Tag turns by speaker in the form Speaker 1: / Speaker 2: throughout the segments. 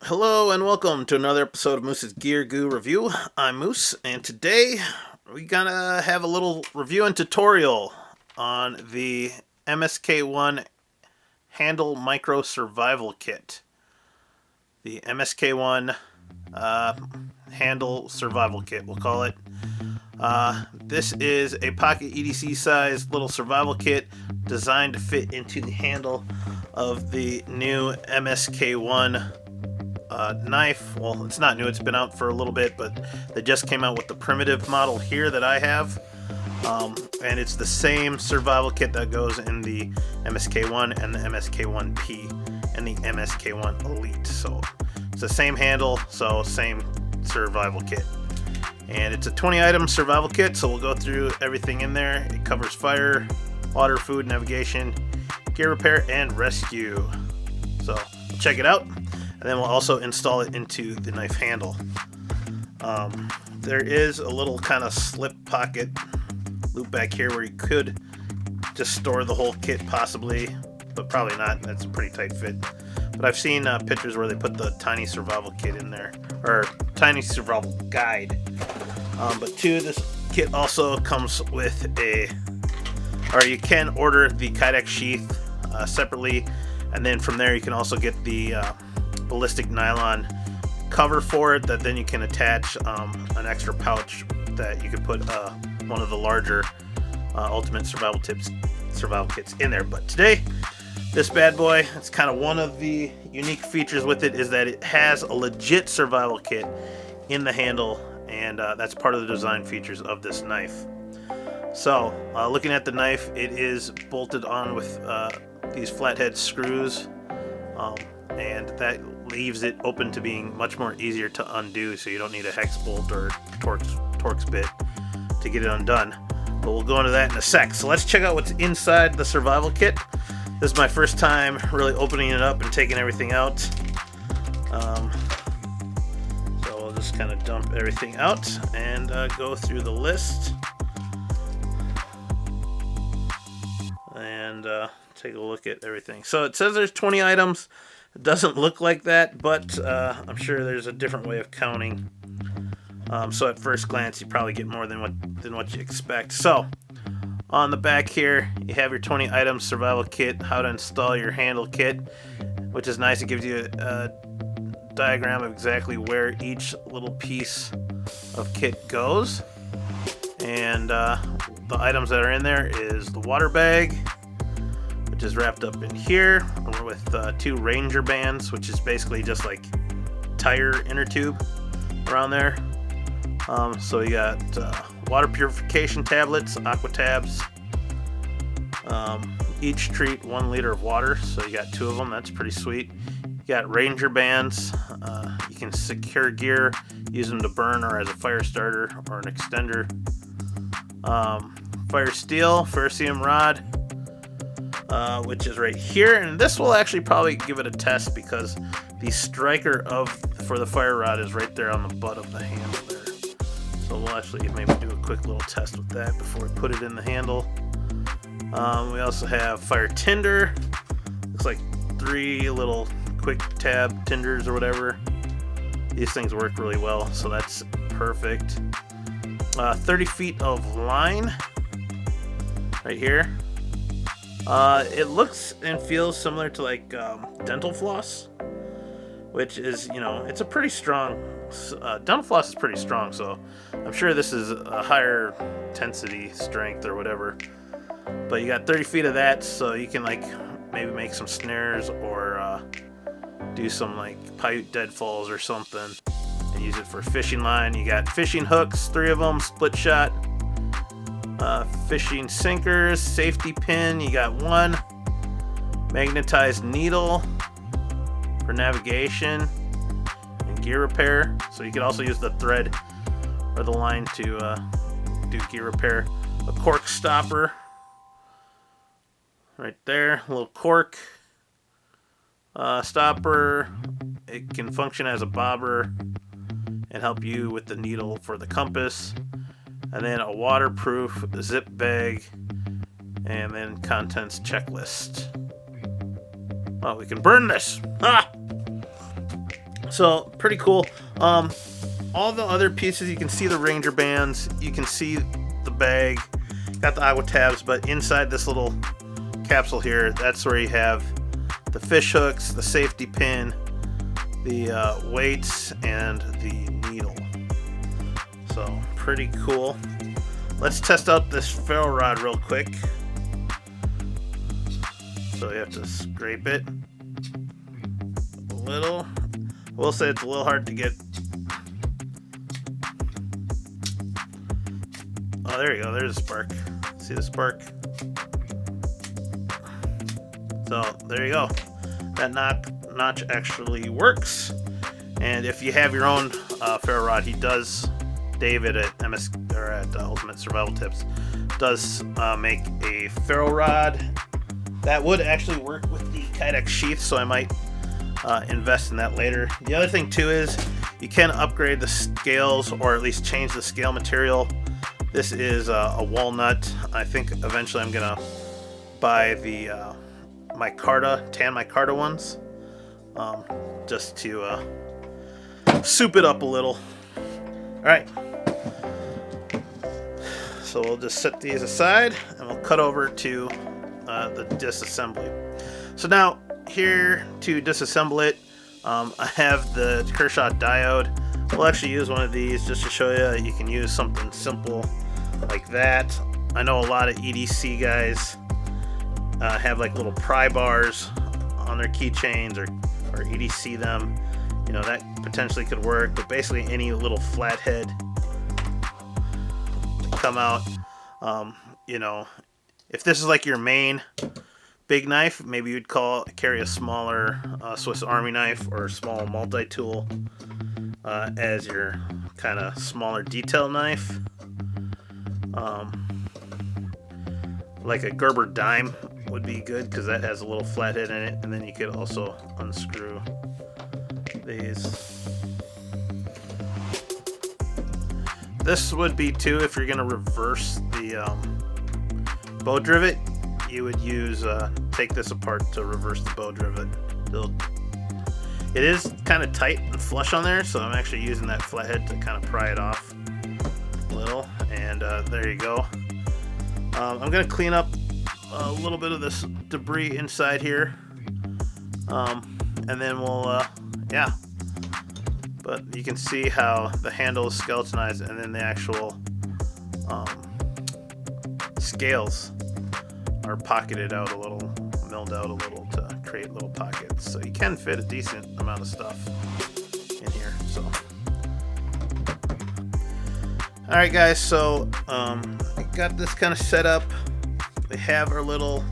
Speaker 1: Hello and welcome to another episode of Moose's Gear Goo Review. I'm Moose, and today we're gonna have a little review and tutorial on the MSK-1 Handle Micro Survival Kit. The MSK-1 Handle Survival Kit, we'll call it. This is a pocket EDC sized little survival kit designed to fit into the handle of the new MSK-1 knife. Well, it's not new, it's been out for a little bit, but they just came out with the Primitive model here that I have. And it's the same survival kit that goes in the MSK-1 and the MSK-1P and the MSK-1 Elite. So it's the same handle, so same survival kit. And it's a 20 item survival kit, so we'll go through everything in there. It covers fire, water, food, navigation, gear repair, and rescue. So check it out. And then we'll also install it into the knife handle. There is a little kind of slip pocket loop back here where you could just store the whole kit possibly, but probably not. That's a pretty tight fit. But I've seen pictures where they put the tiny survival kit in there, or tiny survival guide. But two, this kit also comes with or you can order the Kydex sheath separately, and then from there you can also get the ballistic nylon cover for it that then you can attach an extra pouch that you could put one of the larger ultimate survival kits in there. But today, this bad boy, it's kind of one of the unique features with it is that it has a legit survival kit in the handle, and that's part of the design features of this knife. So looking at the knife, it is bolted on with these flathead screws, and that leaves it open to being much more easier to undo, so you don't need a hex bolt or Torx bit to get it undone. But we'll go into that in a sec. So let's check out what's inside the survival kit. This is my first time really opening it up and taking everything out. So we'll just kind of dump everything out and go through the list and take a look at everything. So it says there's 20 items. It doesn't look like that, but I'm sure there's a different way of counting. So at first glance, you probably get more than what you expect. So on the back here, you have your 20 items survival kit, how to install your handle kit, which is nice. It gives you a diagram of exactly where each little piece of kit goes. And the items that are in there is the water bag, which is wrapped up in here with two Ranger bands, which is basically just like tire inner tube around there. So you got water purification tablets, aqua tabs. Each treat 1 liter of water, so you got 2 of them. That's pretty sweet. You got Ranger bands. You can secure gear, use them to burn or as a fire starter or an extender. Fire steel, ferrocerium rod, which is right here, and this will actually probably give it a test because the striker for the fire rod is right there on the butt of the handle there. So we'll actually maybe do a quick little test with that before we put it in the handle. We also have fire tinder. Looks like 3 little quick tab tinders or whatever. These things work really well, so that's perfect. 30 feet of line right here. It looks and feels similar to like dental floss, which is, it's a pretty strong, dental floss is pretty strong, so I'm sure this is a higher intensity strength or whatever. But you got 30 feet of that, so you can like maybe make some snares or do some like Paiute deadfalls or something and use it for fishing line. You got fishing hooks, 3 of them, split shot. Fishing sinkers, safety pin, you got 1. Magnetized needle for navigation and gear repair. So you could also use the thread or the line to do gear repair. A cork stopper right there, a little cork stopper. It can function as a bobber and help you with the needle for the compass. And then a waterproof zip bag, and then contents checklist. Oh, we can burn this! Ah! So pretty cool. All the other pieces, you can see the Ranger bands, you can see the bag, got the aqua tabs, but inside this little capsule here, that's where you have the fish hooks, the safety pin, the weights, and the needle. So pretty cool. Let's test out this ferro rod real quick. So you have to scrape it a little. We'll say it's a little hard to get. Oh, there you go. There's a spark. See the spark? So there you go. That notch actually works. And if you have your own ferro rod, he does. David at MSK or at Ultimate Survival Tips does make a ferro rod that would actually work with the Kydex sheath. So I might invest in that later. The other thing too is you can upgrade the scales, or at least change the scale material. This is a walnut. I think eventually I'm gonna buy the tan micarta ones, just to soup it up a little. All right, so we'll just set these aside and we'll cut over to the disassembly. So now here to disassemble it, I have the Kershaw diode. We'll actually use one of these just to show you. You can use something simple like that. I know a lot of EDC guys have like little pry bars on their keychains, or EDC them. You know, that potentially could work, but basically any little flathead come out. You know, if this is like your main big knife, maybe you'd carry a smaller Swiss Army knife or a small multi-tool as your kind of smaller detail knife. Like a Gerber dime would be good because that has a little flathead in it, and then you could also unscrew these. This would be too, if you're going to reverse the bow drivet, you would use take this apart to reverse the bow drivet. It is kind of tight and flush on there, so I'm actually using that flathead to kind of pry it off a little, and there you go. I'm going to clean up a little bit of this debris inside here, and then we'll yeah, but you can see how the handle is skeletonized, and then the actual scales are pocketed out a little, milled out a little to create little pockets, so you can fit a decent amount of stuff in here. So alright guys, so I got this kind of set up. We have our little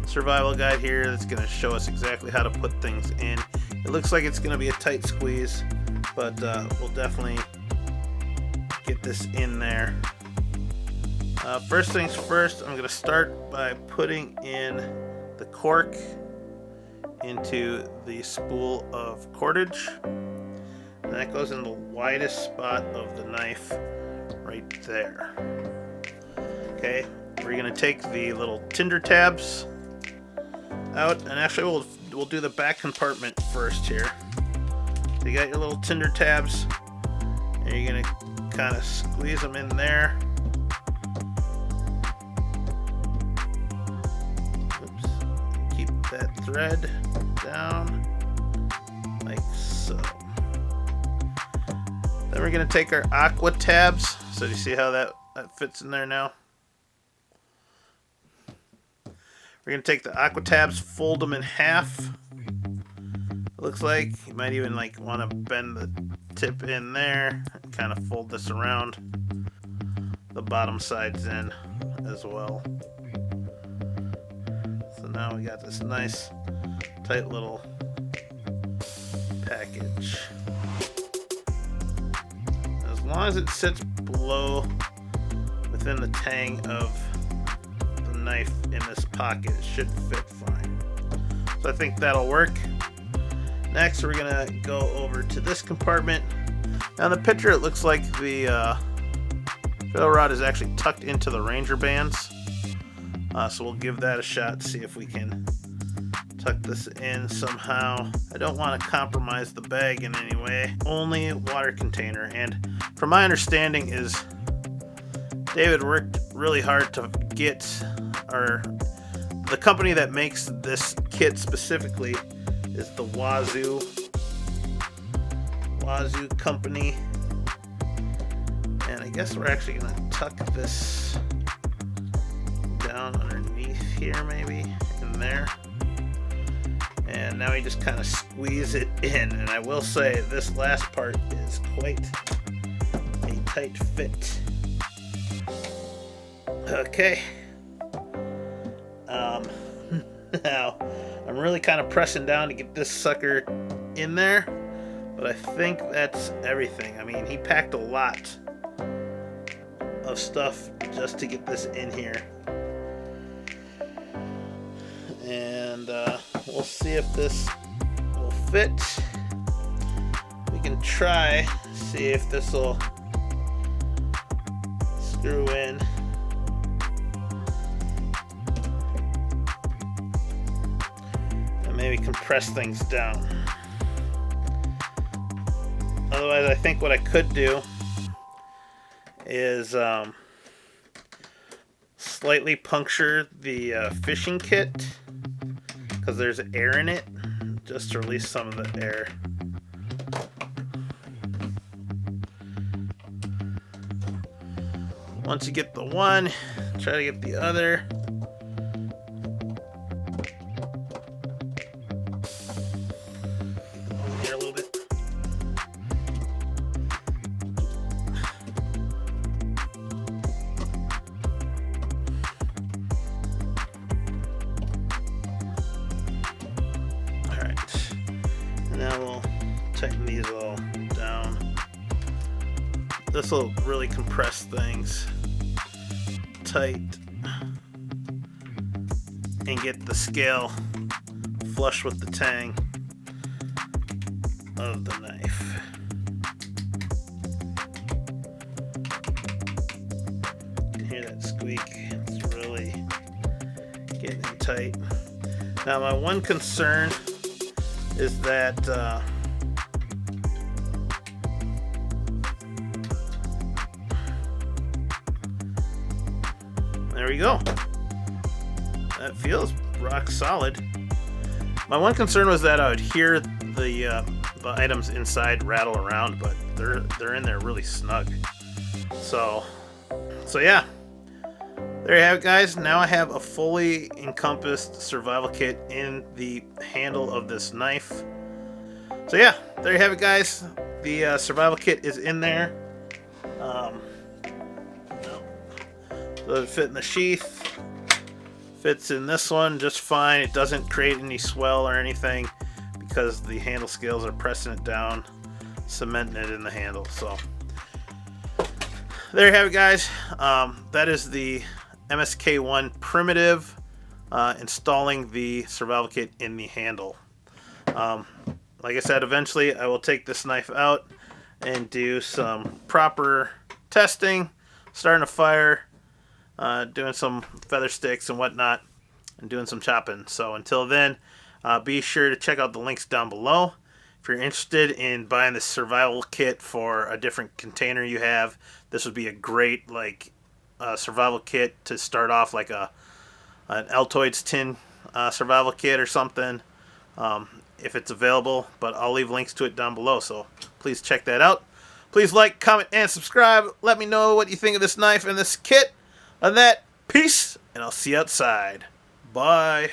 Speaker 1: survival guide here that's going to show us exactly how to put things in. It looks like it's going to be a tight squeeze, but we'll definitely get this in there. First things first, I'm going to start by putting in the cork into the spool of cordage. And that goes in the widest spot of the knife right there. Okay, we're going to take the little tinder tabs out, and actually we'll do the back compartment first here. So you got your little tinder tabs, and you're going to kind of squeeze them in there. Oops. Keep that thread down like so. Then we're going to take our aqua tabs. So do you see how that fits in there now? We're going to take the aqua tabs, fold them in half. It looks like you might even like want to bend the tip in there and kind of fold this around. The bottom sides in as well. So now we got this nice tight little package. As long as it sits below, within the tang of the knife in this pocket, it should fit fine. So I think that'll work. Next, we're gonna go over to this compartment. Now in the picture, it looks like the ferro rod is actually tucked into the Ranger bands. So we'll give that a shot, see if we can tuck this in somehow. I don't want to compromise the bag in any way. Only water container. And from my understanding is David worked really hard to get, or the company that makes this kit specifically is the Wazoo company. And I guess we're actually going to tuck this down underneath here, maybe in there. And now we just kind of squeeze it in. And I will say this last part is quite a tight fit. Okay. Now I'm really kind of pressing down to get this sucker in there, but I think that's everything. I mean, he packed a lot of stuff just to get this in here. And we'll see if this will fit. We can try, see if this will screw in. And maybe compress things down. Otherwise, I think what I could do is slightly puncture the fishing kit, because there's air in it, just to release some of the air. Once you get the one, try to get the other. Here a little bit. Now we'll tighten these all down. This will really compress things tight and get the scale flush with the tang of the knife. You can hear that squeak. It's really getting tight. Now my one concern is that there we go. That feels rock solid. My one concern was that I would hear the items inside rattle around, but they're in there really snug. So yeah. There you have it, guys. Now I have a fully encompassed survival kit in the handle of this knife. So yeah, there you have it, guys. The survival kit is in there. Does it fit in the sheath? Fits in this one just fine. It doesn't create any swell or anything because the handle scales are pressing it down, cementing it in the handle. So there you have it, guys. That is the MSK-1 Primitive, installing the survival kit in the handle. Like I said, eventually I will take this knife out and do some proper testing, starting a fire, doing some feather sticks and whatnot, and doing some chopping. So until then, be sure to check out the links down below. If you're interested in buying this survival kit for a different container you have, this would be a great survival kit to start off, like an Altoids tin survival kit or something, if it's available. But I'll leave links to it down below, so please check that out. Please like, comment, and subscribe. Let me know what you think of this knife and this kit. On that, peace, and I'll see you outside. Bye.